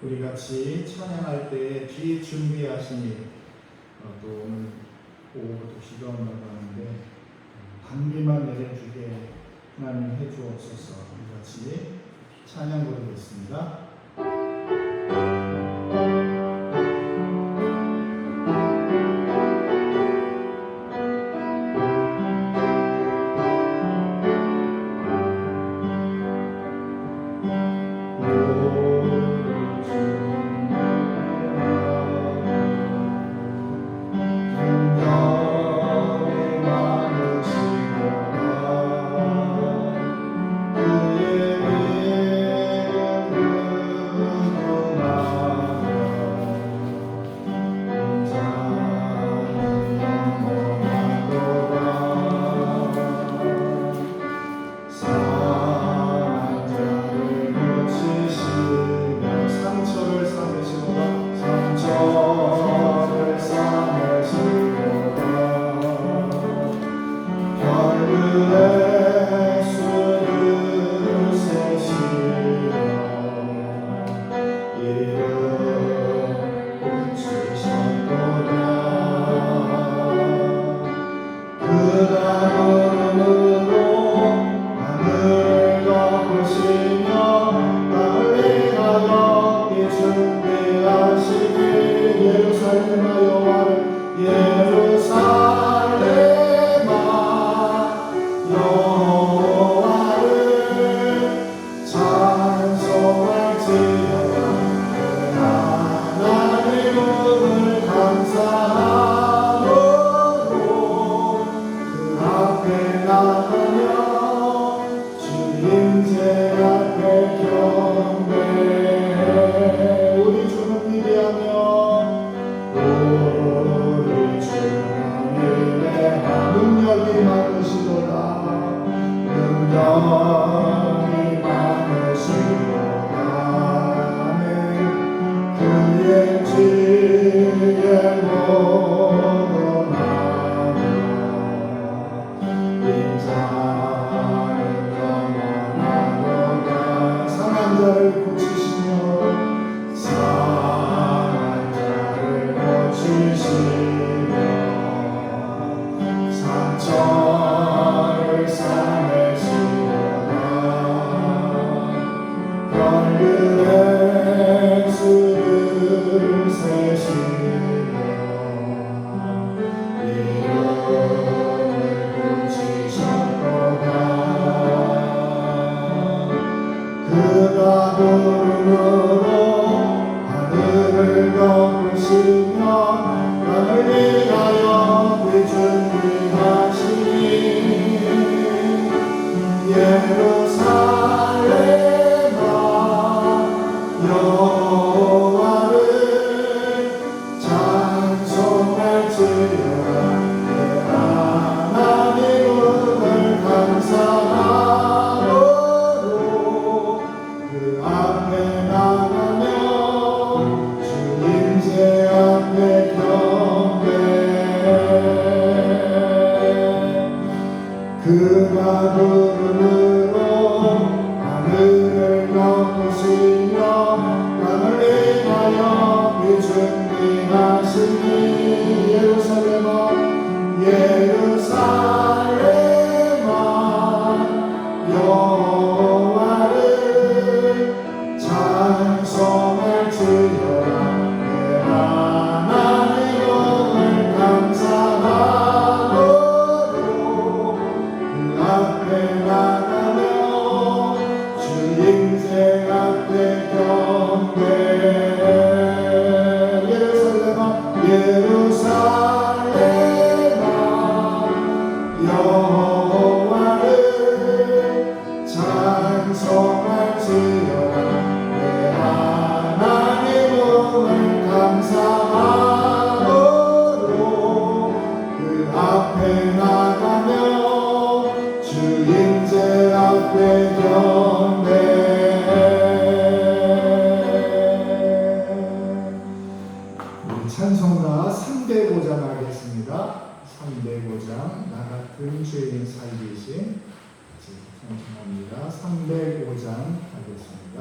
우리 같이 찬양할 때 뒤에 준비하시니 또 오늘 오후부터 비가 온다고 하는데 단비만 내려주게 하나님 해주옵소서. 우리 같이 찬양 부르겠습니다. 찬송가 3대 고장 하겠습니다. 3대 고장 나 같은 죄인 살리신 찬송합니다. 3대 고장 하겠습니다.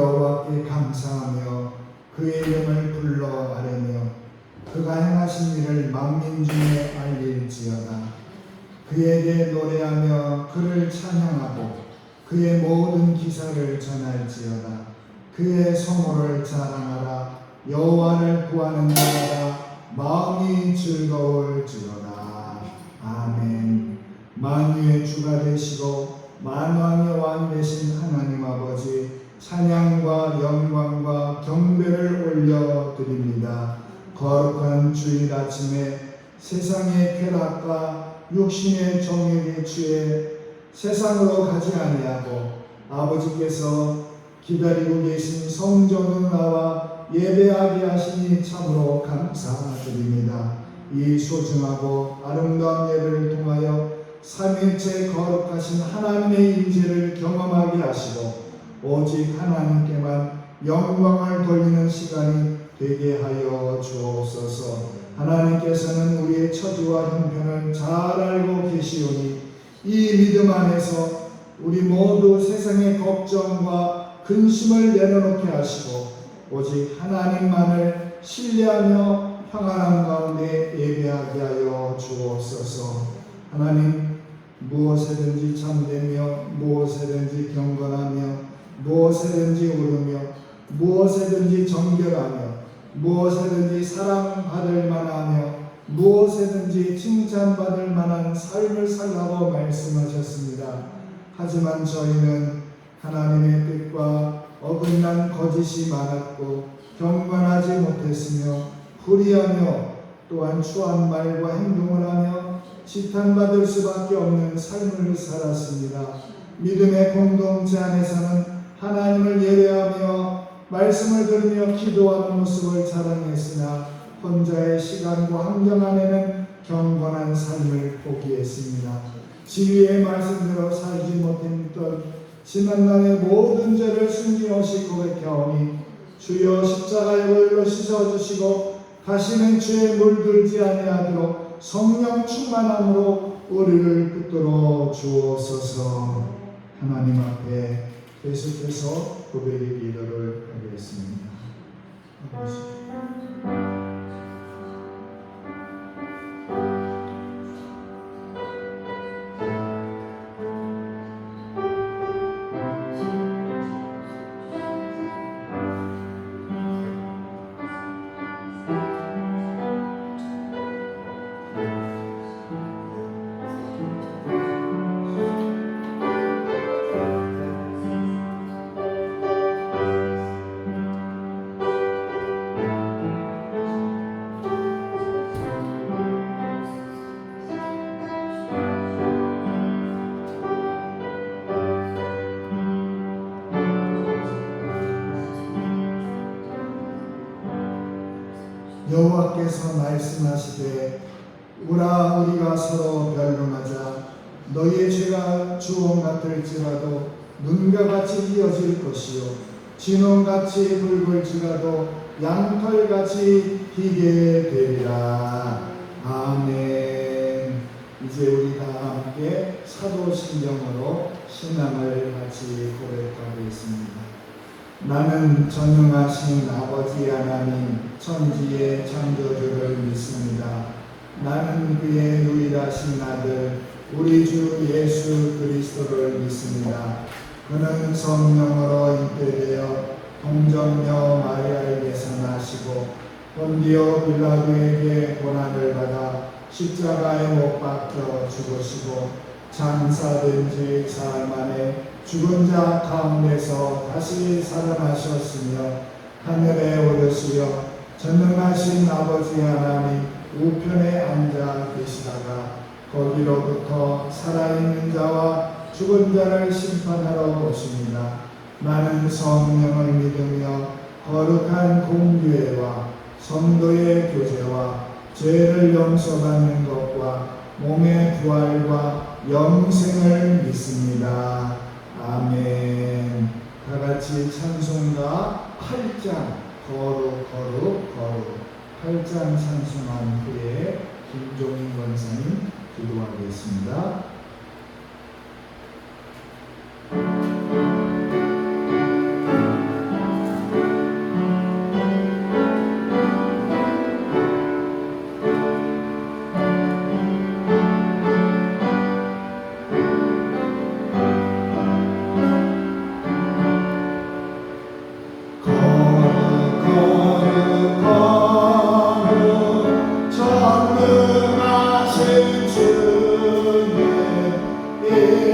여호와께 감사하며 그의 이름을 불러 아뢰며 그가 행하신 일을 만민 중에 알릴지어다. 그에게 노래하며 그를 찬양하고 그의 모든 기사를 전할지어다. 그의 성호를 자랑하라. 여호와를 구하는 자마다 마음이 즐거울지어다. 아멘. 만유의 주가 되시고 만왕의 왕 되신 하나님 아버지, 찬양과 영광과 경배를 올려드립니다. 거룩한 주일 아침에 세상의 쾌락과 육신의 정욕에 취해 세상으로 가지 아니하고 아버지께서 기다리고 계신 성전으로 나와 예배하게 하시니 참으로 감사드립니다. 이 소중하고 아름다운 예배를 통하여 삼위일체 거룩하신 하나님의 임재를 경험하게 하시고 오직 하나님께만 영광을 돌리는 시간이 되게 하여 주옵소서. 하나님께서는 우리의 처지와 형편을 잘 알고 계시오니 이 믿음 안에서 우리 모두 세상의 걱정과 근심을 내려놓게 하시고 오직 하나님만을 신뢰하며 평안한 가운데 예배하게 하여 주옵소서. 하나님, 무엇에든지 참되며 무엇에든지 경건하며 무엇에든지 오르며 무엇에든지 정결하며 무엇에든지 사랑받을 만하며 무엇에든지 칭찬받을 만한 삶을 살라고 말씀하셨습니다. 하지만 저희는 하나님의 뜻과 어긋난 거짓이 많았고 경건하지 못했으며 불의하며 또한 추한 말과 행동을 하며 지탄받을 수밖에 없는 삶을 살았습니다. 믿음의 공동체 안에서는 하나님을 예배하며 말씀을 들으며 기도하는 모습을 자랑했으나 혼자의 시간과 환경 안에는 경건한 삶을 포기했습니다. 지위의 말씀대로 살지 못했던 지난날의 모든 죄를 숨김없이 고백하오니 주여 십자가의 보혈로 씻어주시고 다시는 죄에 물들지 아니하도록 성령 충만함으로 우리를 붙들어 주옵소서. 하나님 앞에 계속해서 고백의 기도를 하겠습니다. 여호와께서 말씀하시되 우라 우리가 서로 변론하자. 너희의 죄가 주홍 같을지라도 눈과 같이 이어질 것이요 진홍같이 붉을지라도 양털같이 희게 되리라. 아멘. 이제 우리 다 함께 사도신경으로 신앙을 같이 고백하겠습니다. 나는 전능하신 아버지 하나님 천지의 창조주를 믿습니다. 나는 그의 유일하신 아들 우리 주 예수 그리스도를 믿습니다. 그는 성령으로 잉태되어 동정녀 마리아에게서 나시고 본디오 빌라도에게 고난을 받아 십자가에 못 박혀 죽으시고 장사된 지 사흘 만에 죽은 자 가운데서 다시 살아나셨으며 하늘에 오르시어 전능하신 아버지 하나님 우편에 앉아 계시다가 거기로부터 살아있는 자와 죽은 자를 심판하러 오십니다. 나는 성령을 믿으며 거룩한 공교회와 성도의 교제와 죄를 용서받는 것과 몸의 부활과 영생을 믿습니다. 아멘. 다 같이 찬송가 8장 거룩 거룩 거룩 8장 찬송한 후에 김종인 권사님 기도하겠습니다.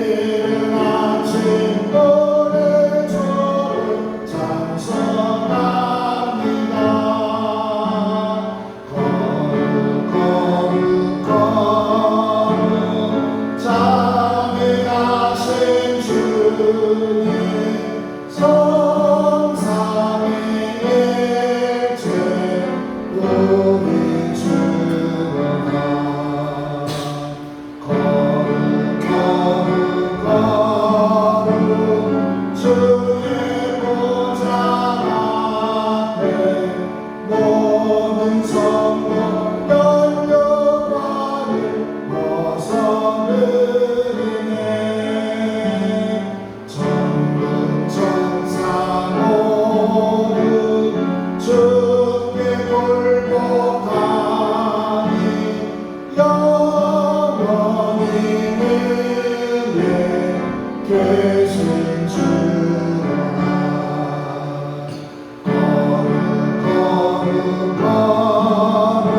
이른 아침 노래조를 찬송합니다. 거룩 거룩 자비하신 주님 성삼위일체 우리 주로다. 거룩 거룩 거룩 주의 보좌 앞에 모든 성도 연료관을 벗어드리네. 천군 천사 모두 주께 굴복하니 영원히 위에 계신 주로다. 거룩 거룩 거룩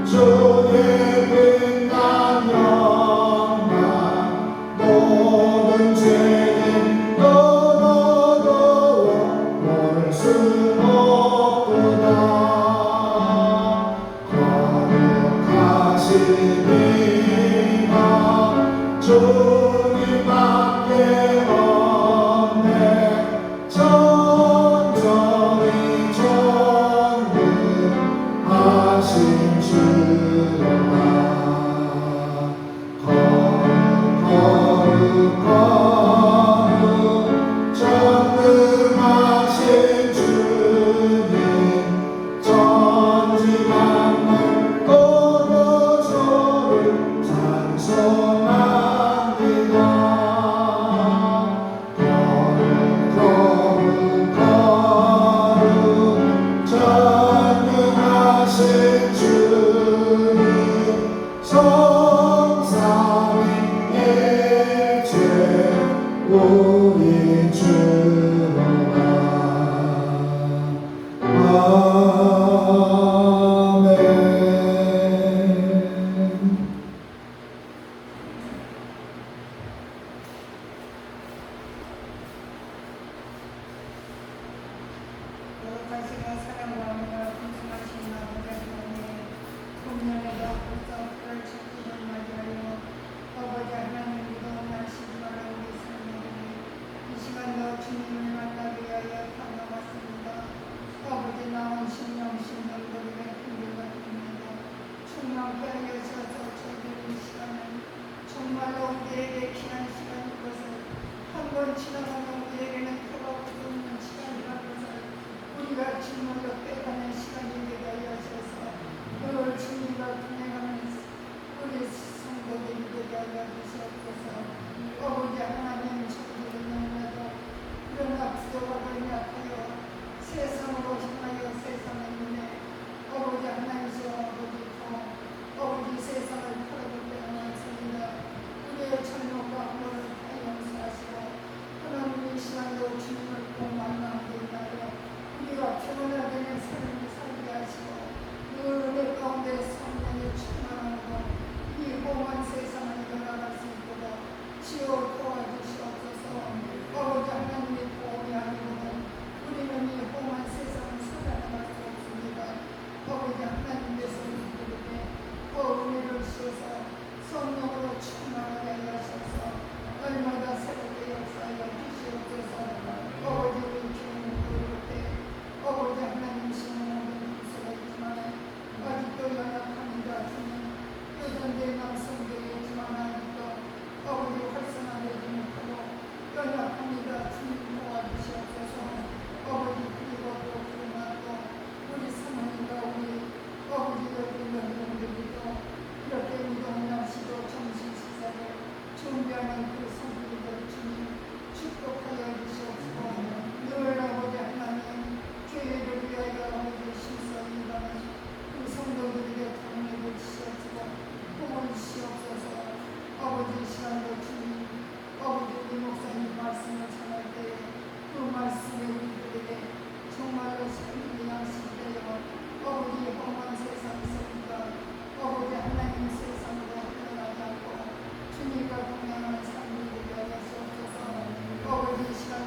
주의 빛난 영광 모든 죄인 떠나도록 모를 수 없구나. 거룩하시니가 주님밖에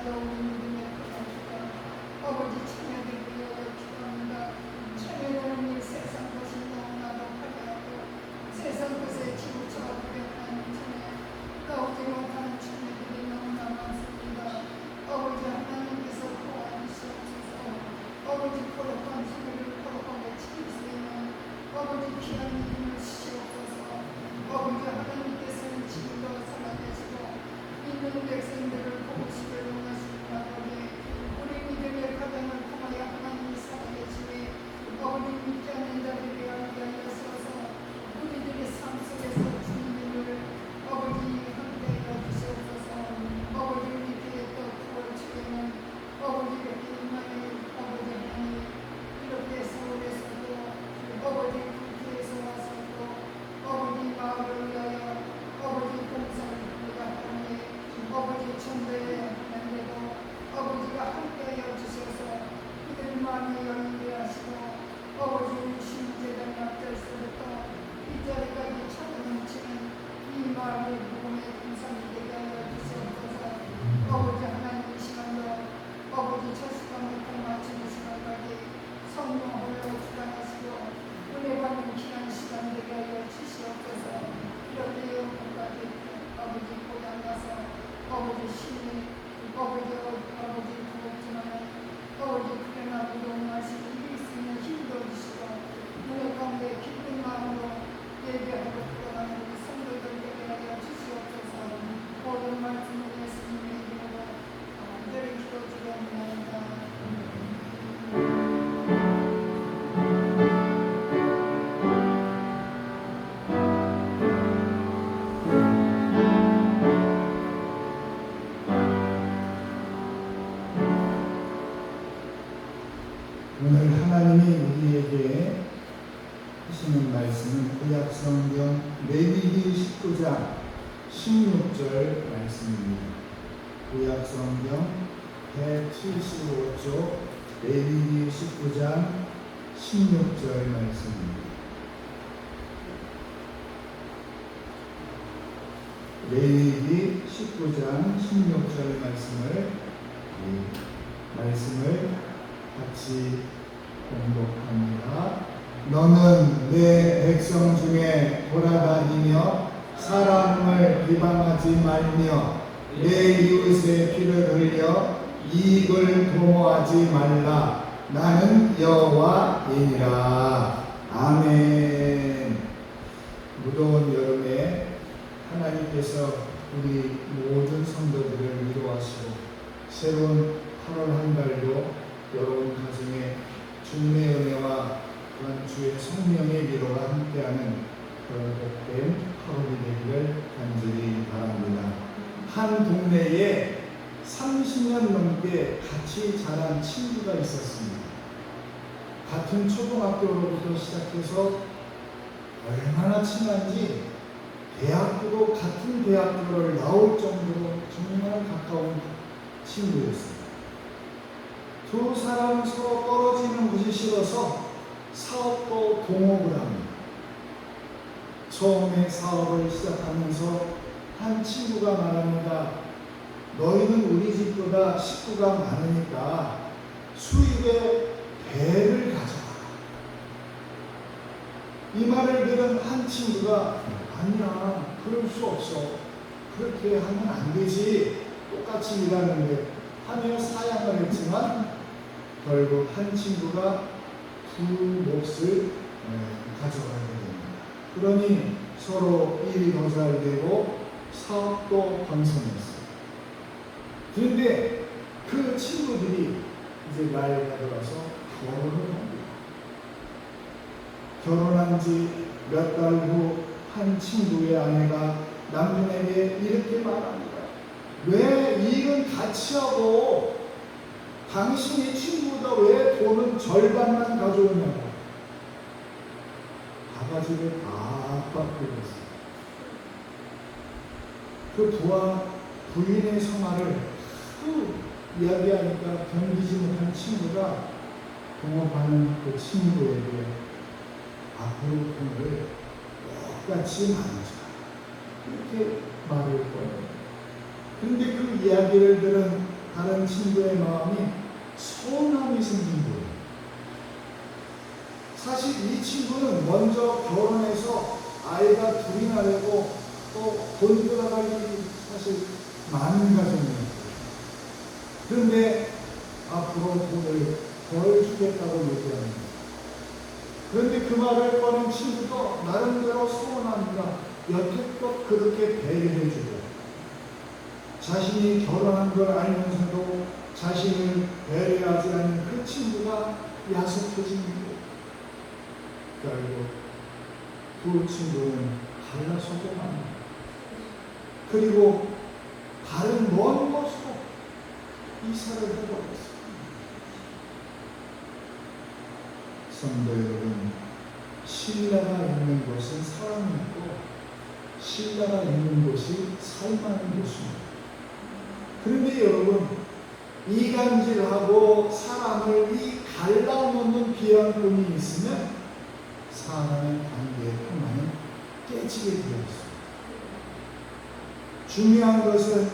하시면서 우리 믿음의 크나이다. 아버지 찬양드리며 기도합니다. 찬양하는 이 세상 것이 너무나도 화려하고 세상 것에 치부처가 부려하는 찬양, 나오지 못하는 찬양들이 너무나 많습니다. 아버지 하나님께서 도와주시옵소서. 아버지 거룩한 소리를 거룩하게 지킬 수 있는 아버지 귀한 이름을 주시옵소서. 아버지 하나님께서는 지금도 살아계시고 믿는 백성들을 복으시길 원하시는 아버지, 우리 믿음의 가정을 통하여 하나님이 살아계시니 아버지 믿지 않는 자들이 알게 하여서 우리들의 삶 속에서 주님을 아버지 함께하여 주시옵소서. 아버지 우리 뒤에 또 구월 주에는 아버지 이렇게 임하니 아버지 하나님 이렇게 서울에서도 아버지 국회에서 와서도 아버지 마을을 위하여 아버지 봉사를 하니 아버지 천대에 하나님도 아버지가 함께하여 주셔서 이들 마음이 열리게 하시고 아버지 우리 신제단 앞절서부터 이 자리까지 찾아넘치는 이 마을의 복음의 공산이 되게 하여 주시옵소서. 아버지 하나님 이 시간도 아버지 첫 시간부터 마치는 시간까지 성령 홀로 주관하시고 은혜 받는 귀한 시간 되게 하여 주시옵소서. 이렇게 영혼까지 아버지 고장나서 아버지 신이 아버지 부럽지만 아버지 그러나 무동하시고 이길 수 있는 힘도 주시고 눈의 가운데 기쁜 마음으로 예배하고 돌아가는 우리 성도들 되게 하여 주시옵소서. 모든 말씀을 예수님의 이름으로 늘 기도드리옵나이다. 오늘 하나님이 우리에게 하시는 말씀은 구약성경 레위기 19장 16절 말씀입니다. 구약성경 175쪽 레위기 19장 16절 말씀입니다. 레위기 19장 16절 말씀을 같이 공독합니다. 너는 내 백성 중에 돌아다니며 사람을 비방하지 말며 내 이웃의 피를 흘려 이익을 도모하지 말라. 나는 여호와이니라. 아멘. 무더운 여름에 하나님께서 우리 모든 성도들을 위로하시고 새로운 8월 한 달도 여러분 가정에 주님의 은혜와 또한 주의 성령의 위로가 함께하는 그런 복된 8월이 되기를 간절히 바랍니다. 한 동네에 30년 넘게 같이 자란 친구가 있었습니다. 같은 초등학교로부터 시작해서 얼마나 친한지 대학교도 같은 대학교를 나올 정도로 정말 가까운 친구였습니다. 두 사람은 서로 떨어지는 것이 싫어서 사업도 동업을 합니다. 처음에 사업을 시작하면서 한 친구가 말합니다. 너희는 우리 집보다 식구가 많으니까 수입에 배를 가져라. 이 말을 들은 한 친구가 아니야, 그럴 수 없어. 그렇게 하면 안 되지. 똑같이 일하는데 하며 사양을 했지만 결국 한 친구가 두 몫을 가져가게 됩니다. 그러니 서로 일이 더 잘 되고 사업도 번성했어요. 그런데 그 친구들이 이제 나이가 들어서 결혼을 합니다. 결혼한 지 몇 달 후 한 친구의 아내가 남편에게 이렇게 말합니다. 왜 일은 같이 하고 당신이 친구보다 왜 돈은 절반만 가져오냐고. 바가지를 팍팍 긁었어요. 그 부인의 성화를 이야기하니까 견디지 못한 친구가 동업하는 그 친구에게 앞으로 돈을 똑같이 나누자. 이렇게 말을 꺼내요. 그런데 그 이야기를 들은 다른 친구의 마음이 서운함이 생긴 거예요. 사실 이 친구는 먼저 결혼해서 아이가 둘이나 되고 또 돈 들어갈 일이 사실 많은 가정이에요. 그런데 앞으로 돈을 덜 주겠다고 얘기합니다. 그런데 그 말을 꺼낸 친구도 나름대로 서운합니다. 여태껏 그렇게 배려해주고 자신이 결혼한 걸 알면서도 자신을 배려하지 않는 그 친구가 야속해진 거예요. 결국 두 친구는 갈라서고 맙니다. 그리고 다른 먼 곳으로 이사를 해버렸습니다. 성도 여러분, 신뢰가 있는 곳은 사랑이 있고 신뢰가 있는 곳이 살만한 곳입니다. 그런데 여러분, 이간질하고 사람을 갈라놓는 비양꾼이 있으면 사람의 관계의 평화는 깨지게 되어 있습니다. 중요한 것은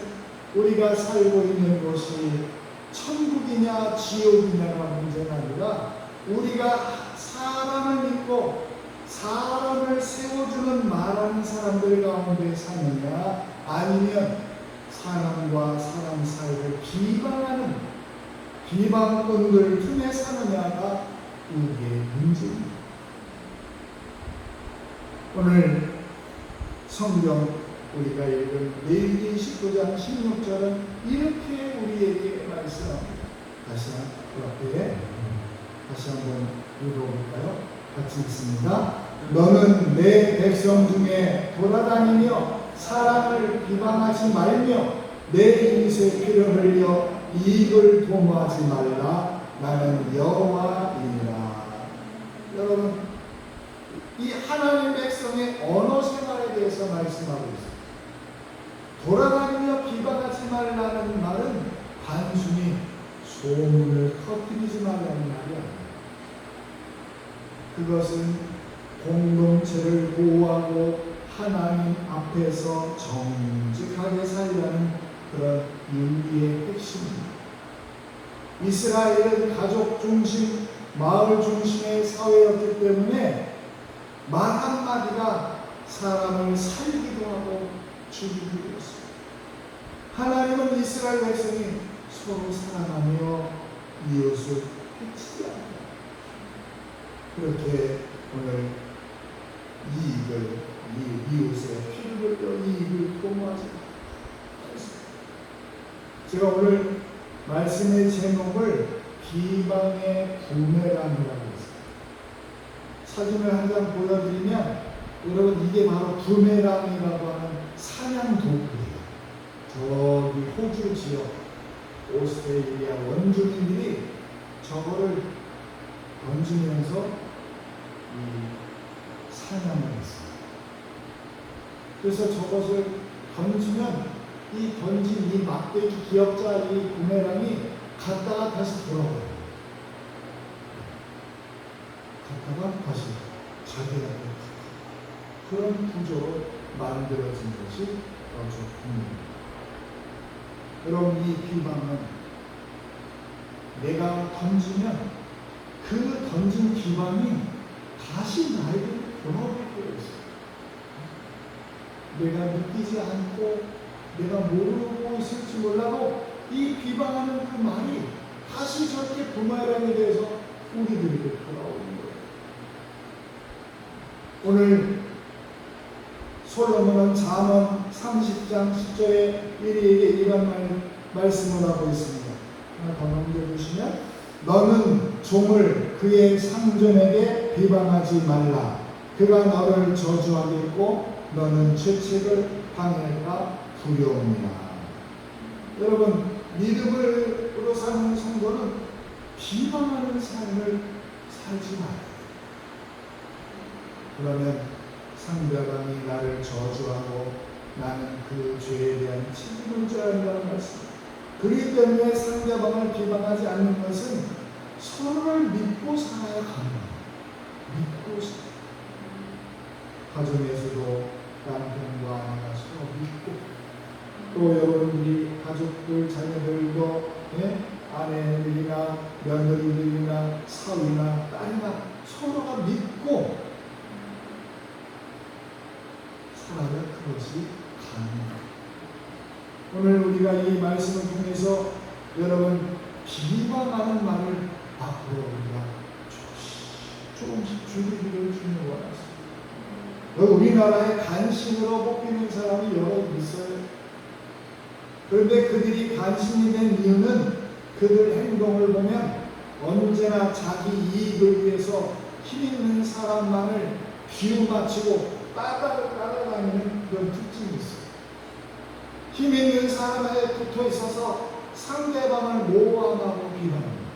우리가 살고 있는 곳이 천국이냐 지옥이냐가 문제가 아니라 우리가 사람을 믿고 사람을 세워주는 말하는 사람들 가운데 사느냐 아니면 사람과 사람 사이를 비방하는 비방꾼들 틈에 사느냐가 우리의 문제입니다. 오늘 성경 우리가 읽은 레위기 19장 16절은 이렇게 우리에게 말씀합니다. 다시 한번 읽어볼까요? 같이 읽습니다. 너는 내 백성 중에 돌아다니며 사람을 비방하지 말며 내 이웃의 피를 흘려 이익을 도모하지 말라. 나는 여호와이니라. 여러분, 이 하나님 백성의 언어 생활에 대해서 말씀하고 있습니다. 돌아다니며 비방하지 말라는 말은 단순히 소문을 터뜨리지 말라는 말이 아닙니다. 그것은 공동체를 보호하고 하나님 앞에서 정직하게 살려는 그런 윤리의 핵심입니다. 이스라엘은 가족 중심, 마을 중심의 사회였기 때문에 말 한마디가 사람을 살기도 하고 죽이기도 했습니다. 하나님은 이스라엘 백성이 서로 사랑하며 이웃을 해치지 않는다. 그렇게 오늘 이웃의 피를 흘려 이익을 도모하지 않습니다. 제가 오늘 말씀의 제목을 비방의 부메랑이라고 했습니다. 사진을 한 장 보여드리면 여러분, 이게 바로 부메랑이라고 하는 사냥 도구예요. 저기 호주 지역 오스트레일리아 원주민들이 저거를 던지면서 사냥을 했습니다. 그래서 저것을 던지면 던진 이 막대기 기역자 이 부메랑이 갔다가 다시 돌아와요. 갔다가 다시 자기한테 그런 구조로 만들어진 것이 아주 분명합니다. 여러분, 이 비방은 내가 던지면 그 던진 비방이 다시 나에게 돌아올 때가 있어요. 내가 느끼지 않고 내가 모르고 있을지 몰라도 이 비방하는 그 말이 다시 저렇게 부메랑에 대해서 우리들에게 돌아오는 거예요. 오늘 솔로몬은 잠언 30장 10절에 우리에게 이런 말씀을 하고 있습니다. 하나 더 넘겨주시면, 너는 종을 그의 상전에게 비방하지 말라. 그가 너를 저주하겠고 너는 죄책을 당할까 두려움이라. 여러분, 믿음으로 사는 성도는 비방하는 삶을 살지 말아요. 그러면 상대방이 나를 저주하고 나는 그 죄에 대한 책임을 져야 한다는 말씀. 그렇기 때문에 상대방을 비방하지 않는 것은 서로를 믿고 살아야 합니다. 믿고 살아요. 가정에서도 남편과 아내가 서로 믿고 또 여러분들이 가족들, 자녀들도 아내들이나 며느리들이나 사위나 딸이나 서로가 믿고 살아야 그것이 가능합니다. 오늘 우리가 이 말씀을 통해서 여러분 비방하는 말을 앞으로 우리가 조금씩 줄이기를 주는 것 같습니다. 우리나라에 간신으로 뽑히는 사람이 여러 있어요. 그런데 그들이 간신이 된 이유는 그들 행동을 보면 언제나 자기 이익을 위해서 힘 있는 사람만을 비우맞추고 따라다니는 그런 특징이 있어요. 힘 있는 사람에 붙어 있어서 상대방을 모함하고 비난합니다.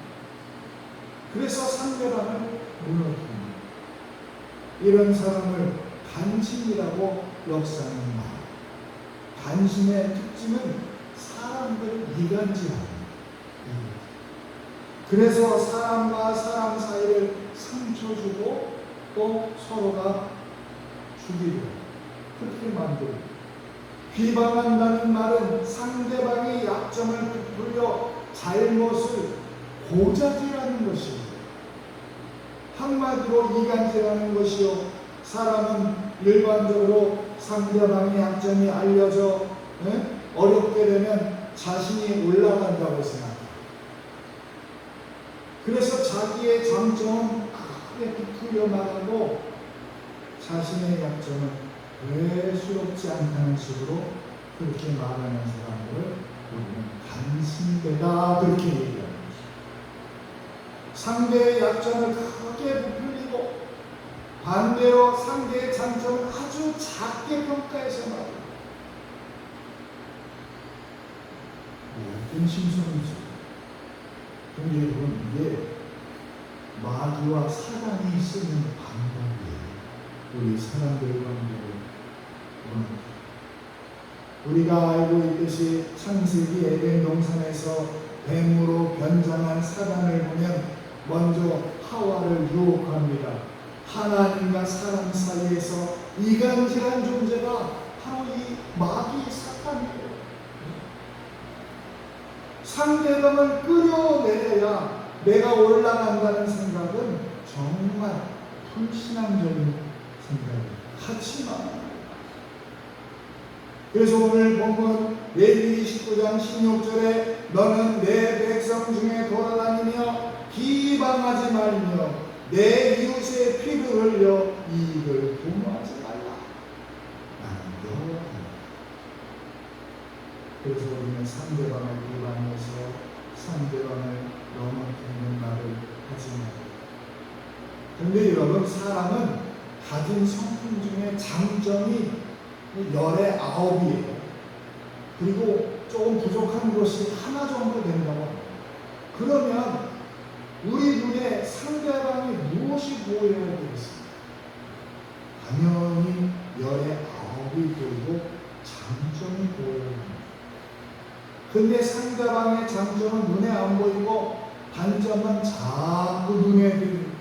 그래서 상대방을 무너뜨립니다. 이런 사람을 간신이라고 역사하는 말. 간신의 특징은 사람들을 이간질합니다. 그래서 사람과 사람 사이를 상처 주고 또 서로가 죽이고 그렇게 만들고, 비방한다는 말은 상대방의 약점을 부풀려 잘못을 고자질하는 것이요, 한마디로 이간질하는 것이요, 사람은 일반적으로 상대방의 약점이 알려져 어렵게 되면 자신이 올라간다고 생각합니다. 그래서 자기의 장점은 크게 부풀려 나가고 자신의 약점은 외스럽지 않다는 식으로 그렇게 말하는 사람들을 우리는 간신되다 그렇게 얘기합니다. 상대의 약점을 크게 부풀리고 반대로 상대의 장점을 아주 작게 평가해서 말합니다. 어떤 심성이죠. 근데 여러분, 이게 마귀와 사단이 쓰는 방법이에요. 우리 사람들과 우리가 알고 있듯이 창세기 에덴 동산에서 뱀으로 변장한 사단을 보면 먼저 하와를 유혹합니다. 하나님과 사람 사이에서 이간질한 존재가 바로 이 마귀 사탄이에요. 상대방을 끌어내려야 내가 올라간다는 생각은 정말 불신앙적인 생각이에요. 하지만 그래서 오늘 본문 레위기 19장 16절에 너는 내 백성 중에 돌아다니며 비방하지 말며 내 이웃의 피를 흘려 이익을 도모하지 말라. 나는 여호와다. 그래서 우리는 상대방을 비방해서 상대방을 넘어뜨리는 말을 하지 말라. 그런데 여러분, 사람은 가진 성품 중에 장점이 19이에요. 그리고 조금 부족한 것이 하나 정도 된다고 합니다. 그러면 우리 눈에 상대방이 무엇이 보여야 되겠습니까? 당연히 19이 보이고 장점이 보여야 합니다. 근데 상대방의 장점은 눈에 안 보이고 단점은 자꾸 눈에 보입니다.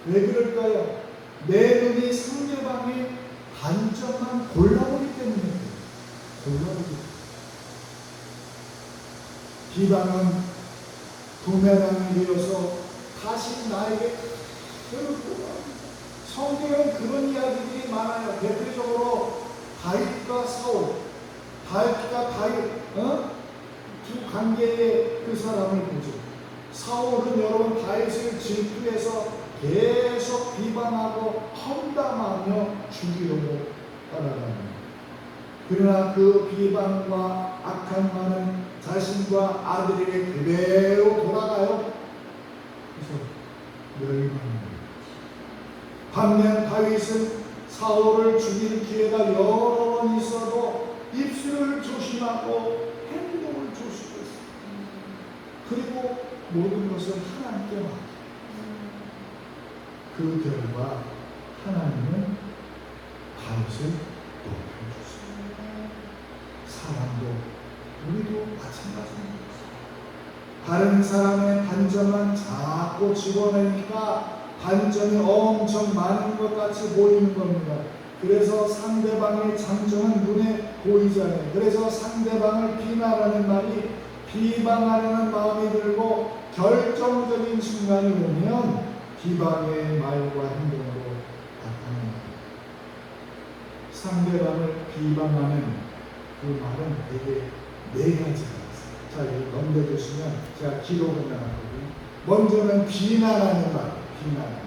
왜 그럴까요? 내 눈이 상대방의 단점만 골라보기 때문에 골라보기. 비방은 부메랑이 되어서 다시 나에게 성경은 그런 이야기들이 많아요. 대표적으로 다윗과 사울, 다윗과 다윗 두 관계의 그 사람을 보죠. 사울은 여러분 다윗을 질투해서 계속 비방하고 험담하며 죽이려고 따라갑니다. 그러나 그 비방과 악한 말은 자신과 아들에게 그대로 돌아가요. 그래서 멸망합니다. 반면 다윗은 사울을 죽일 기회가 여러 번 있어도 입술을 조심하고 행동을 조심했어요. 그리고 모든 것을 하나님께 맡깁니다. 그 결과 하나님은 다윗을 높여주셨습니다. 사람도 우리도 마찬가지입니다. 다른 사람의 단점은 자꾸 집어내니까 단점이 엄청 많은 것 같이 보이는 겁니다. 그래서 상대방의 장점은 눈에 보이지 않아요. 그래서 상대방을 비난하는 말이 비방하려는 마음이 들고 결정적인 순간이 오면 비방의 말과 행동으로 나타납니다. 상대방을 비방하는 그 말은 되게 네 가지가 있어요. 자, 이거 넘겨주시면 제가 기록을 나눴거든요. 먼저는 비난하는 말, 비난하는 말.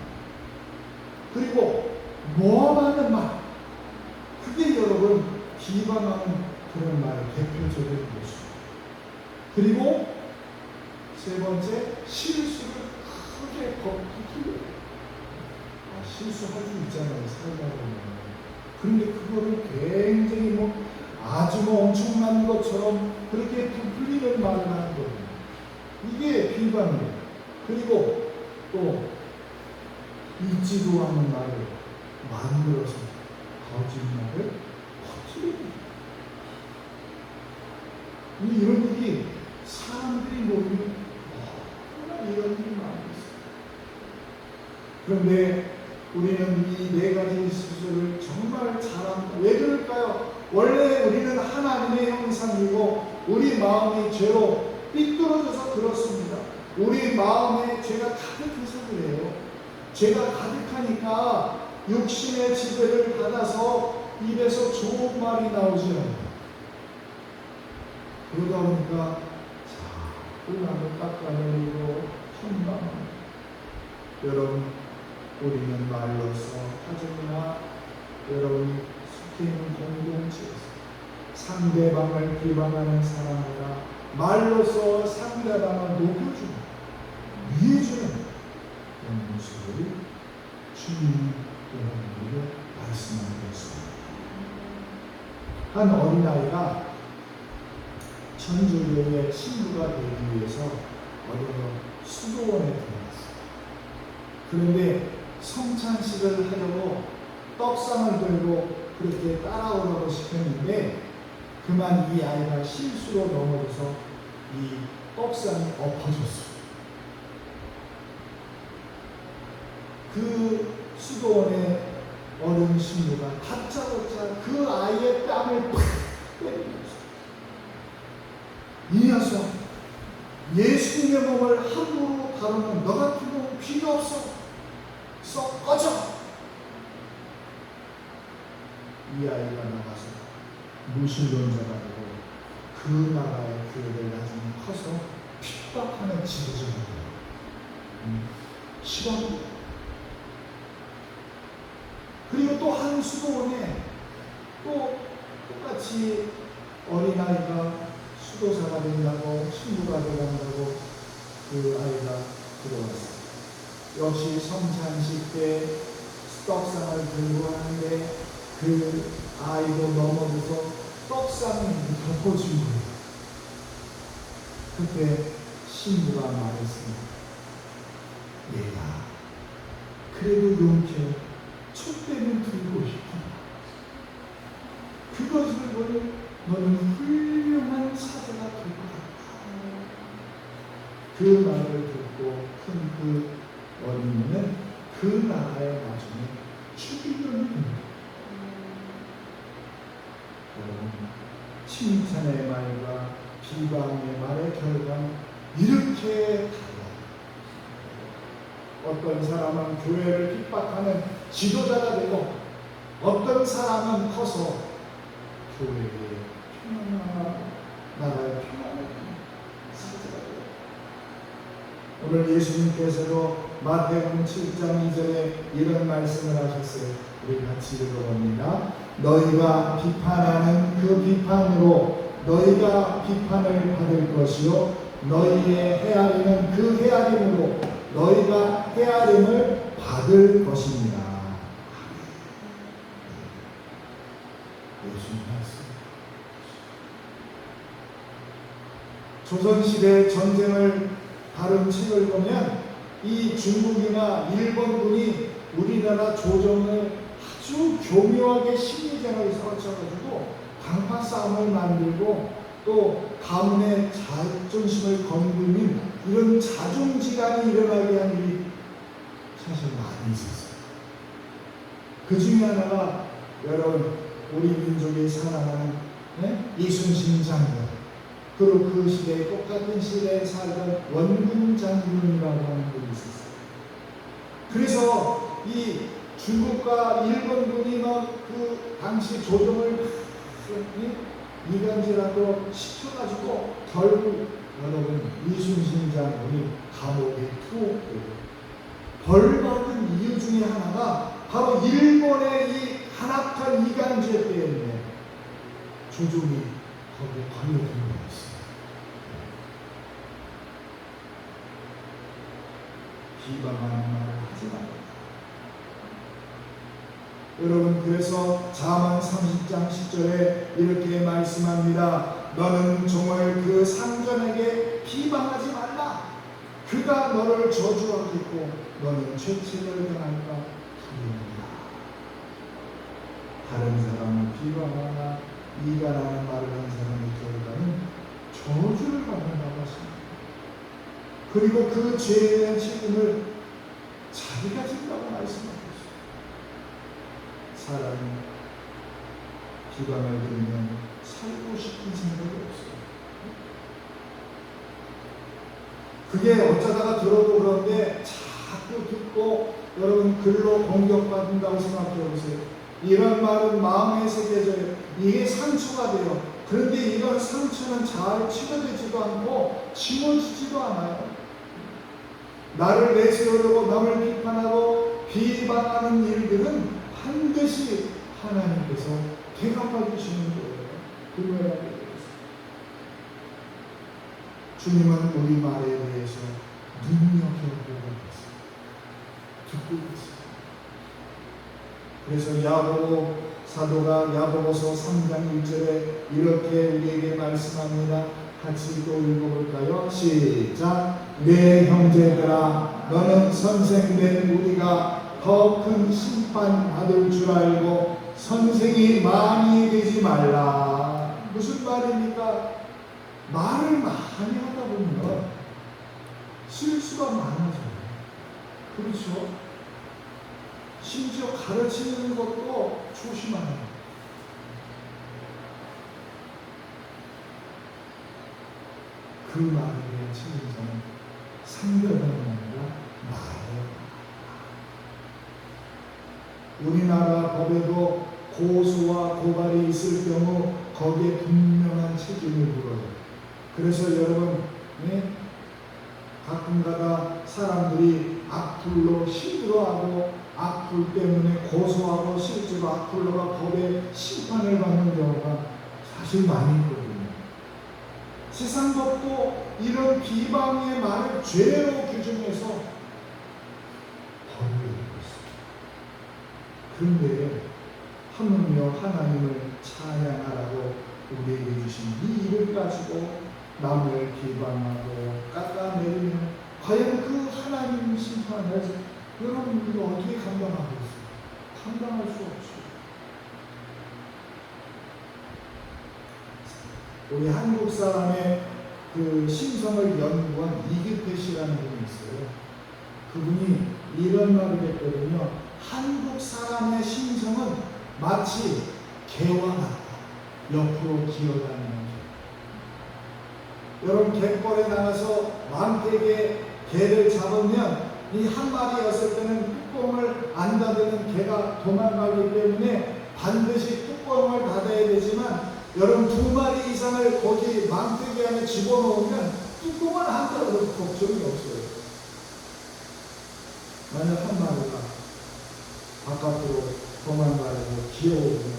그리고 모함하는 말. 그게 여러분 비방하는 그런 말 대표적인 것입니다. 그리고 세 번째, 실수를 크게 버티기. 실수할 수 있잖아요, 살다 보면. 그런데 그거를 굉장히 아주 엄청난 것처럼 그렇게 부풀리는 말을 하는 거예요. 이게 비방이에요. 그리고 또 있지도 않은 말을 만들어서 거짓말을 퍼뜨립니다. 이런 일이 사람들이 모이면 정말 이런 일이 많이 있어요. 그런데 우리는 이 네 가지 실수를 정말 잘합니다. 왜 그럴까요? 원래 우리는 하나님의 형상이고 우리 마음이 죄로 삐뚤어져서 그렇습니다. 우리 마음에 죄가 가득해서 그래요. 죄가 가득하니까 육신의 지배를 받아서 입에서 좋은 말이 나오지 않아요. 그러다 보니까 자꾸 남을 깎아내리고 선망합니다. 여러분, 우리는 말로서 가정이나 여러분이 속해 있는 공동체에서 상대방을 비방하는 사람이라 말로서 상대방을 높여주는, 위해주는 그런 모습을 주님 여러분에게 말씀하고 있습니다. 한 어린아이가 천주교의 신부가 되기 위해서 어느 수도원에 들어갔어요. 그런데 성찬식을 하려고 떡상을 들고 그렇게 따라오라고 시켰는데 그만 이 아이가 실수로 넘어져서 이 떡상이 엎어졌어요. 그 수도원의 어른 신부가 다짜고짜 그 아이의 뺨을 팍 때리면서 이 녀석, 예수님의 몸을 함부로 다루는 너 같은 놈은 필요 없어. 썩 꺼져. 이 아이가 나가서 무신론자가 되고 그 나라의 교회를 나중에 커서 핍박하는 지도자가 돼요. 시험. 그리고 또 한 수도원에 또 똑같이 어린아이가 수도사가 된다고 신부가 되간다고 그 아이가 들어왔어요. 역시 성찬식 때 떡상을 들고 하는데 그 아이도 넘어져서 떡상이 덮어진 거예요. 그때 신부가 말했습니다. 얘가 그래도 용케 촛대는 들고 싶구나. 그것을 보니 너는 훌륭한 사자가 될 것 같다. 그 말을 듣고 큰 그 어린이는 그 나라에 나중에 죽이려는 겁니다. 여러분, 칭찬의 말과 비방의 말의 결과는 이렇게 달라요. 어떤 사람은 교회를 핍박하는 지도자가 되고 어떤 사람은 커서 교회의 평안한 나라의 평안을 사자가 되고 오늘 예수님께서도 마태복음 7장 2절에 이런 말씀을 하셨어요. 우리 같이 읽어봅니다. 너희가 비판하는 그 비판으로 너희가 비판을 받을 것이요 너희의 헤아리는 그 헤아림으로 너희가 헤아림을 받을 것입니다. 예수님 말씀. 조선시대 전쟁을 다룬 책을 보면 이 중국이나 일본군이 우리나라 조정을 아주 교묘하게 심리전을 설쳐가지고 강파 싸움을 만들고 또 가문의 자존심을 건드린 이런 자중질환이 일어나게 한 일이 사실 많이 있었어요. 그 중에 하나가 여러분 우리 민족이 사랑하는 이순신 장군, 그리고 그 시대에 똑같은 시대에 살던 원군 장군이라고 하는 분이 있었어요. 그래서 이 중국과 일본군이 그 당시 조정을 이간질하고 시켜가지고 결국 여러분 이순신 장군이 감옥에 투옥되고 벌받은 이유 중에 하나가 바로 일본의 이 한악한 이간질 때문에 조정이 거기에 걸려든 거였어요. 비방하는 말을 하지 말아요. 여러분, 그래서 잠언 30장 10절에 이렇게 말씀합니다. 너는 종을 그 상전에게 비방하지 말라. 그가 너를 저주하겠고 너는 죄책을 당할까 두려우라. 다른 사람을 비방하나 이간하는 말을 한 사람의 결과는 저주를 받는다고 하십니다. 그리고 그 죄에 대한 책임을 자기가 진다고 말씀하셨어요. 사람이 비방을 들으면 살고 싶은 생각이 없어요. 그게 어쩌다가 들어도 그런데 자꾸 듣고 여러분 글로 공격받는다고 생각해 보세요. 이런 말은 마음에 새겨져요. 이게 상처가 돼요. 그런데 이런 상처는 잘 치료되지도 않고 지워지지도 않아요. 나를 내세우려고 남을 비판하고 비방하는 일들은 반드시 하나님께서 대갚아 주시는 거예요. 그거야 되겠어요. 주님은 우리 말에 대해서 눈여겨보고 있어요. 듣고 있어요. 그래서 야고보 사도가 야고보서 3장 1절에 이렇게 우리에게 말씀합니다. 같이 또 읽어볼까요? 시작. 내 형제들아, 너는 선생된 우리가 더 큰 심판 받을 줄 알고 선생이 많이 되지 말라. 무슨 말입니까? 말을 많이 하다 보면 실수가 많아져요. 그렇죠? 심지어 가르치는 것도 조심하는. 그 말에 대한 책임자는 상대방이 아니라 나예요. 우리나라 법에도 고소와 고발이 있을 경우 거기에 분명한 책임을 물어요. 그래서 여러분, 가끔가다 사람들이 악플로 힘들어하고 악플 때문에 고소하고 실제로 악플로가 법에 심판을 받는 경우가 사실 많이 있거든요. 세상 법도 이런 비방의 말을 죄로 규정해서 벌을 내리고 있습니다. 그런데 하물며 하나님을 찬양하라고 우리에게 주신 이 일을 가지고 남을 비방하고 깎아내리면 과연 그 하나님 심판을 여러분 이거 어떻게 감당하겠어요? 감당할 수 없죠. 우리 한국 사람의 그 심성을 연구한 이규태 씨라는 분이 있어요. 그분이 이런 말을 했거든요. 한국 사람의 심성은 마치 개와 같다. 옆으로 기어다니는 개. 여러분, 갯벌에 나가서 만택에 개를 잡으면 이 한 마리였을 때는 뚜껑을 안 닫으면 개가 도망가기 때문에 반드시 뚜껑을 닫아야 되지만 여러분, 2마리 이상을 거기 망태기 안에 집어넣으면 뚜껑을 안 닫아도 걱정이 없어요. 만약 한 마리가 바깥으로 도망가려고 기어오르면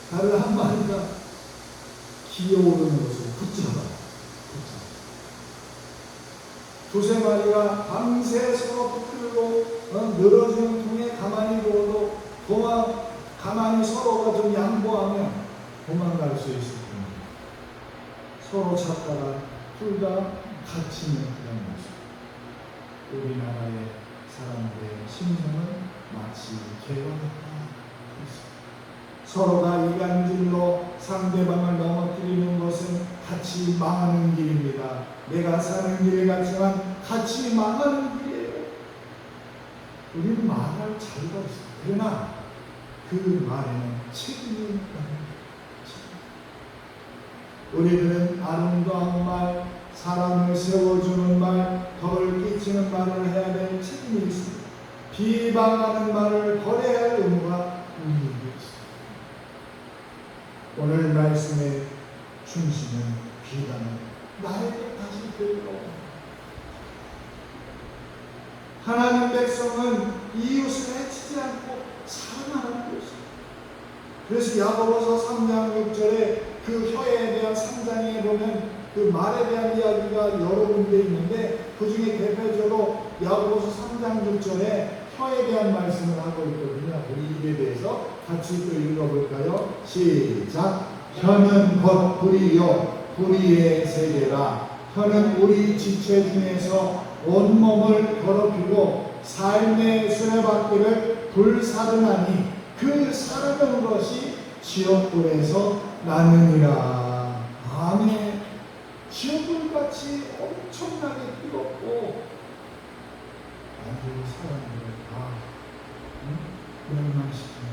다른 한 마리가 기어오르는 것을 붙잡아요. 두세 마리가 밤새 서로 붙들고 늘어지는 통에 가만히 두어도 가만히 서로가 좀 양보하면 도망갈 수 있을 겁니다. 서로 찾다가 둘 다 갇히는 그런 모습. 우리나라의 사람들의 심성은 마치 개와 같다. 서로가 이간질로 상대방을 넘어뜨리는 것은 같이 망하는 길입니다. 내가 사는 길 같지만 같이 망하는 길이에요. 우리는 말을 잘 받습니다. 그러나 그 말에는 책임이 있다. 우리들은 아름다운 말, 사람을 세워주는 말, 덕을 끼치는 말을 해야 될 책임이 있습니다. 비방하는 말을 버려야 할 의무가 우리에게 있습니다. 오늘 말씀의 중심은 비방은 나에게 다시 되돌아옵니다. 하나님 백성은 이웃을 해치지 않고 사랑하는 것입니다. 그래서 야고보서 3장 6절에 그 혀에 대한 3장에 보면 그 말에 대한 이야기가 여러 군데 있는데 그 중에 대표적으로 야고보서 3장 6절에 혀에 대한 말씀을 하고 있거든요. 우리 입에 대해서 같이 또 읽어볼까요? 시작. 혀는 곧 불이요 불의의 세계라. 혀는 우리 지체 중에서 온몸을 더럽히고 삶의 수레바퀴를 불사르나니 그 사르는 것이 지옥불에서 나느니라. 아멘. 지옥불같이 엄청나게 뜨겁고 아주 사람들을 다 멸망시키는.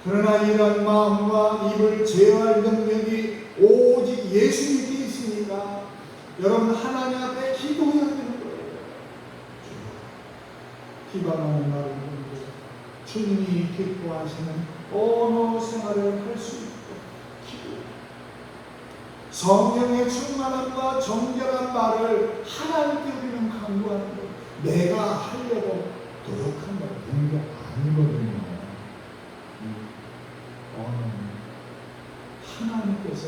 그러나 이런 마음과 입을 제어할 능력이 오직 예수님께 있으니까 여러분 하나님 앞에 기도해야 되는 거예요. 비방하는 말을 듣고 주님이 기뻐하시는 언어 생활을 할 수 있고 기도. 성령의 충만함과 정결한 말을 하나님께 우리는 강구하는 것. 내가 하려고 노력한 거 되는 게 아니거든요. 하나님께서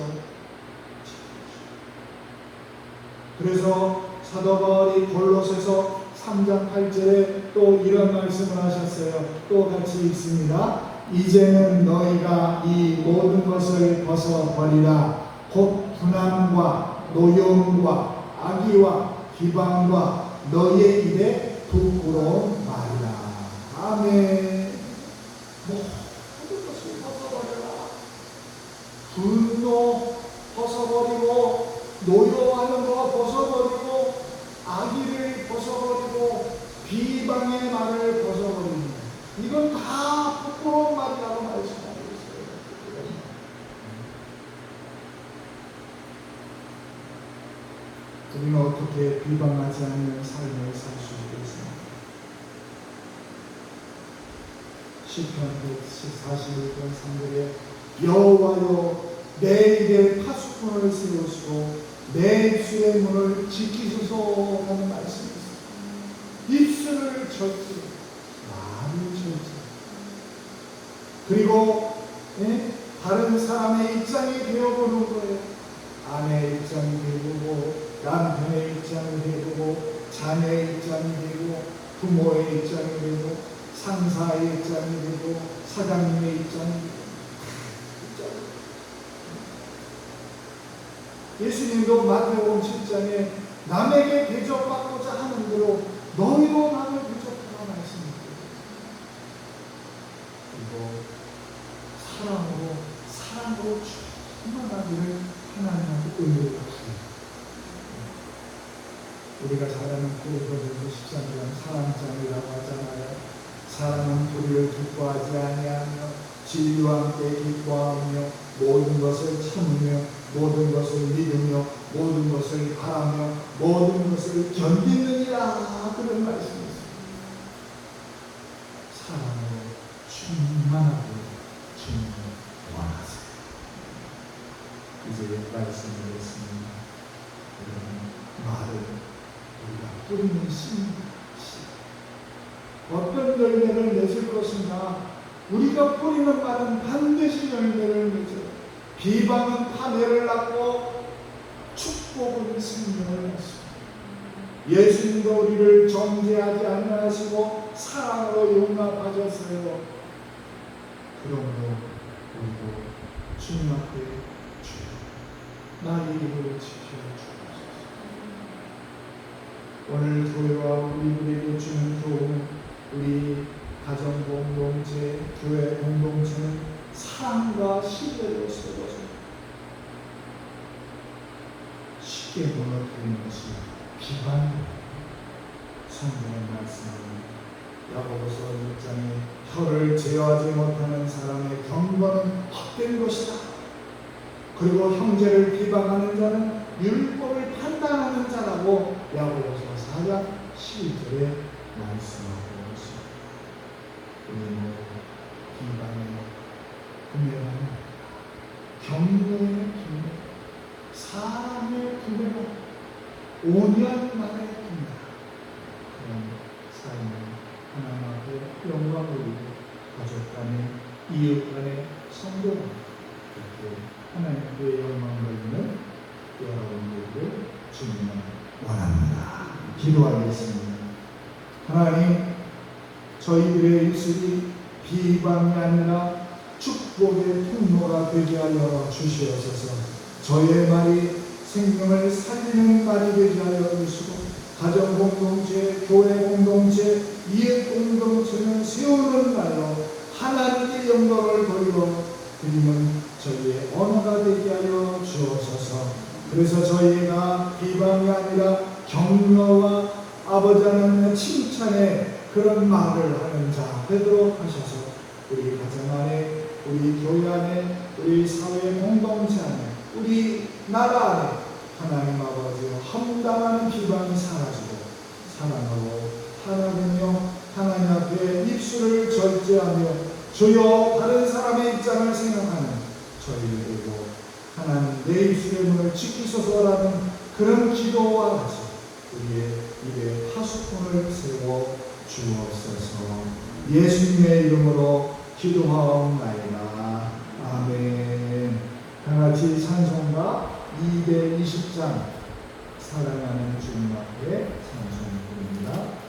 그래서 사도 바울이 골로새서 3장 8절에 또 이런 말씀을 하셨어요. 또 같이 읽습니다. 이제는 너희가 이 모든 것을 벗어버리라. 곧 분함과 노여움과 악의와 비방과 너희의 입에 부끄러운 말이라. 아멘. 모든 것을 벗어버려라. 분노 벗어버리고 노여워하는 거 벗어버리고 악의를 벗어버리고 비방의 말을 벗어버리는 이건 다 부끄러운 말이라고 말씀하고 있어요. 우리는 어떻게 비방하지 않는 삶을 살 수 있겠습니까? 시편 141편 3절에 여호와여 내 입에 파수꾼을 세우시고 내 입술의 문을 지키소서 하는 말씀이 있습니다. 입술을 절제, 말을 절제. 그리고 다른 사람의 입장이 되어보는 거예요. 아내의 입장이 되고 남편의 입장이 되고 자녀의 입장이 되고 부모의 입장이 되고 상사의 입장이 되고 사장님의 입장이 되고 예수님도 마태복음 7장에 남에게 대접받고자 하는 대로 너희도 남을 대접하라 말씀입니다. 그리고 사랑으로 충만하기를 하나님한테 은혜를 받습니다. 우리가 잘 아는 고린도전서 13장 사랑장이라고 하잖아요. 사랑은 불의를 기뻐하지 아니하며 진리와 함께 기뻐하며 모든 것을 참으며 모든 것을 믿으며 모든 것을 바라며 모든 것을 견디느니라. 그런 말씀이 있습니다. 사랑으로 충만하게 주님을 원하세요. 이제 말씀을 했습니다. 말을 우리가 뿌리는 씨입니다. 어떤 열매를 맺을 것인가? 우리가 뿌리는 말은 반드시 열매를 맺어요. 비방은 파멸을 낳고 축복은 생명을 낳습니다. 예수님도 우리를 정죄하지 아니하시고 사랑으로 용납하셨어요. 그러므로 우리도 주님 앞에 주여 나의 입을 지켜 주옵소서. 오늘 교회와 우리들에게 주는 교훈은 우리 가정 공동체, 교회 공동체는 사랑과 신뢰로 세워서 쉽게 무너뜨리는 것이 비방입니다. 성경의 말씀은 야고보서 1장에 혀를 제어하지 못하는 사람의 경건은 헛된 것이다. 그리고 형제를 비방하는 자는 율법을 판단하는 자라고 야고보서 4장 12절에 말씀하고 있습니다. 그리고 비방의 구매는 경고의 구매, 사람의 구매는 온연만의 구매, 그런 삶을 하나님 앞에 영광을 위해 가족 간에, 이웃 간에, 성도 간에 그렇게 하나님께 영광을 드리는 여러분들을 주님은 원합니다. 기도하겠습니다. 하나님, 저희들의 입술이 비방이 아니라 축복의 통로가 되게 하여 주시옵소서. 저의 말이 생명을 살리는 말이 되게 하여 주시고, 가정 공동체, 교회 공동체, 이웃 공동체는 세우는 말로 하나님의 영광을 드리는 저희의 언어가 되게 하여 주옵소서. 그래서 저희가 비방이 아니라 격려와 아버지 하나님의 칭찬의 그런 말을 하는 자 되도록 하셔서 우리 가정 안에, 우리 교회 안에, 우리 사회 공동체 안에, 우리 나라 안에 하나님 아버지 험담하는 비방이 사라지고 사랑하고 하나님여 하나님 앞에 입술을 절제하며 주여 다른 사람의 입장을 생각하는 저희들이고 하나님 내 입술의 문을 지키소서라는 그런 기도와 같이 우리의 입에 파수꾼을 세워 주옵소서. 예수님의 이름으로 기도하옵나이다. 아멘. 다같이 찬송가 220장 사랑하는 주님 앞에 찬송 부릅니다.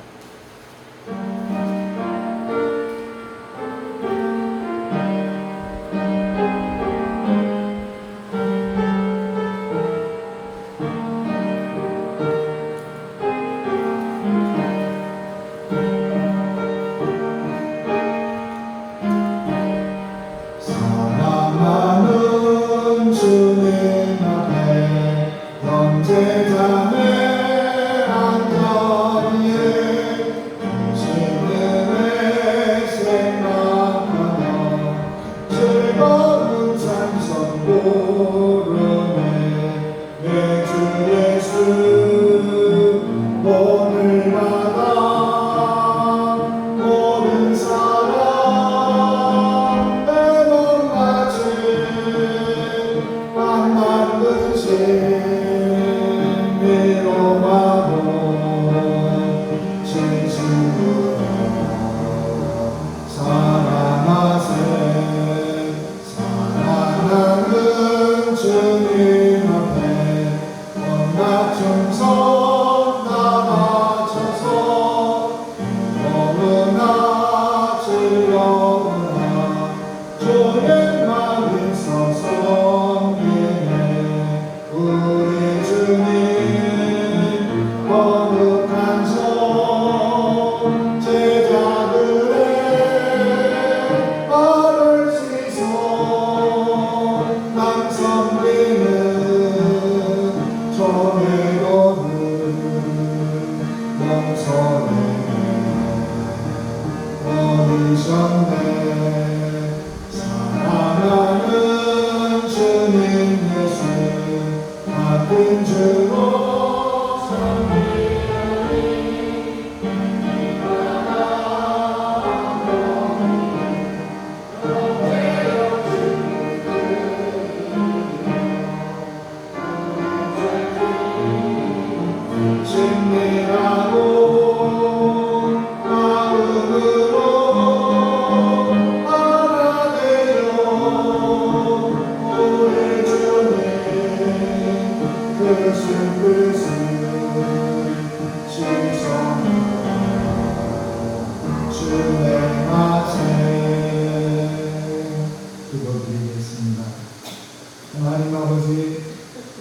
하나님 아버지,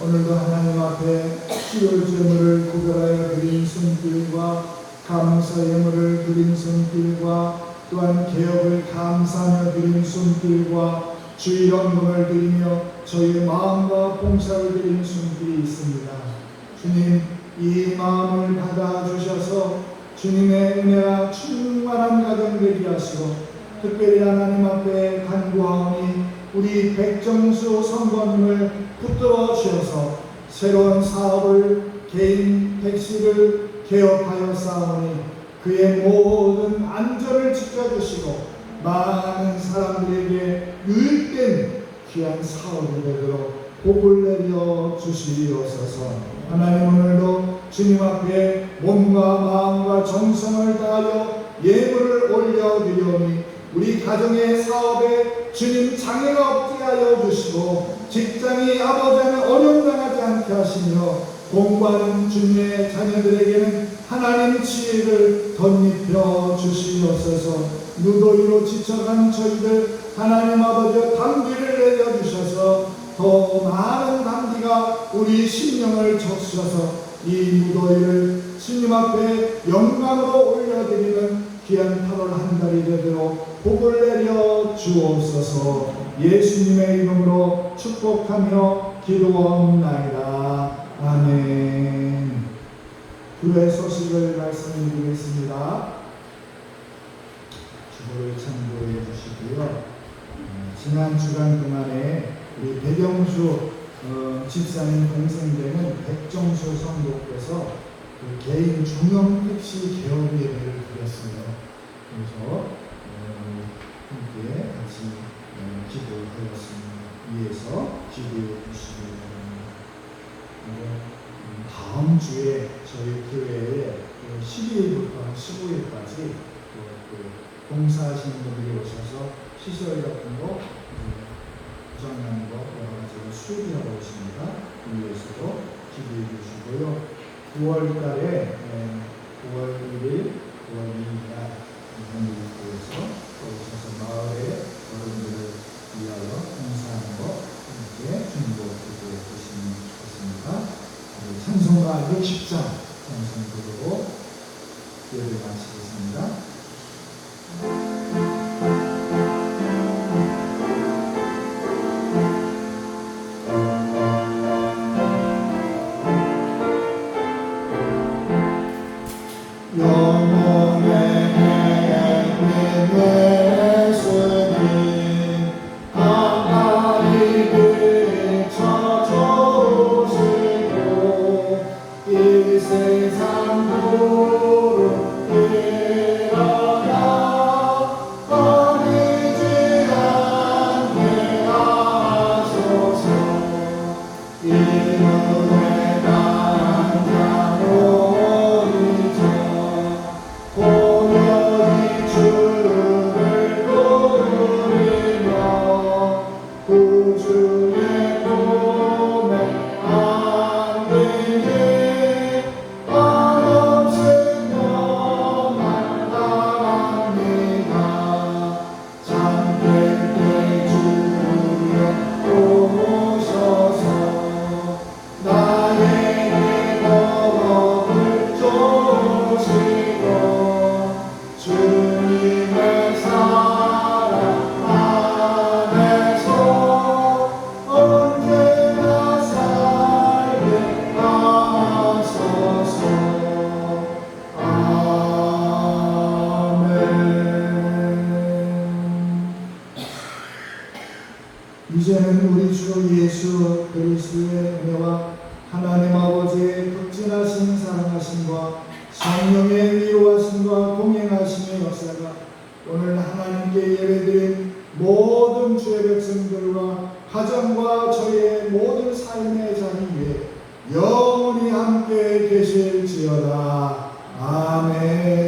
오늘도 하나님 앞에 수요일 제물을 구별하여 드린 손길과 감사 예물을 드린 손길과 또한 개업을 감사하며 드린 손길과 주의 연금을 드리며 저희의 마음과 봉사를 드린 손길이 있습니다. 주님, 이 마음을 받아주셔서 주님의 은혜와 충만한 가정 되게 하시고 특별히 하나님 앞에 간구하오니 우리 백정수 성도님을 붙들어 주셔서 새로운 사업을 개인 택시를 개업하여 싸우니 그의 모든 안전을 지켜주시고 많은 사람들에게 유익된 귀한 사업이 되도록 복을 내려 주시옵소서. 하나님, 오늘도 주님 앞에 몸과 마음과 정성을 다하여 예물을 올려드리오니 우리 가정의 사업에 주님 장애가 없게 하여 주시고 직장이 아버지는 어려움 당하지 않게 하시며 공부하는 주님의 자녀들에게는 하나님 지혜를 덧입혀 주시옵소서. 무더위로 지쳐간 저희들 하나님 아버지 담비를 내려주셔서 더 많은 담비가 우리 심령을 적셔서 이 무더위를 주님 앞에 영광으로 올려드리는 귀한 8월 한 달이 되도록 복을 내려 주옵소서. 예수님의 이름으로 축복하며 기도하옵나이다. 아멘. 교회 소식을 말씀드리겠습니다. 주보를 참고해 주시고요. 지난 주간 동안에 우리 배경수 집사님 동생되는 백정수 성도께서 그 개인 중형 택시 개업 예배를 드렸어요. 그래서 함께 같이 기도드렸습니다. 위해서 기도해 주시기 바랍니다. 다음 주에 저희 교회에 12일부터 15일까지 봉사하시는 분들이 오셔서 시설 같은 거, 고장난 거 여러 가지로 수리하고 오십니다. 위해서도 기도해 주시고요. 9월 달에 9월 1일, 9월 2일 날 이번교회에서 오셔서 마을의 어른들을 위하여 봉사하는 거 함께 중보 기도해 주시면 좋겠습니다. 찬송가 60장 찬송 부르고 예배 마치겠습니다. 이제는 우리 주 예수 그리스도의 은혜와 하나님 아버지의 극진하신 사랑하심과 성령의 위로하심과 동행하심의 역사가 오늘 하나님께 예배드린 모든 주의 백성들과 가정과 저희의 모든 삶의 자리에 영원히 함께 계실지어다. 아멘.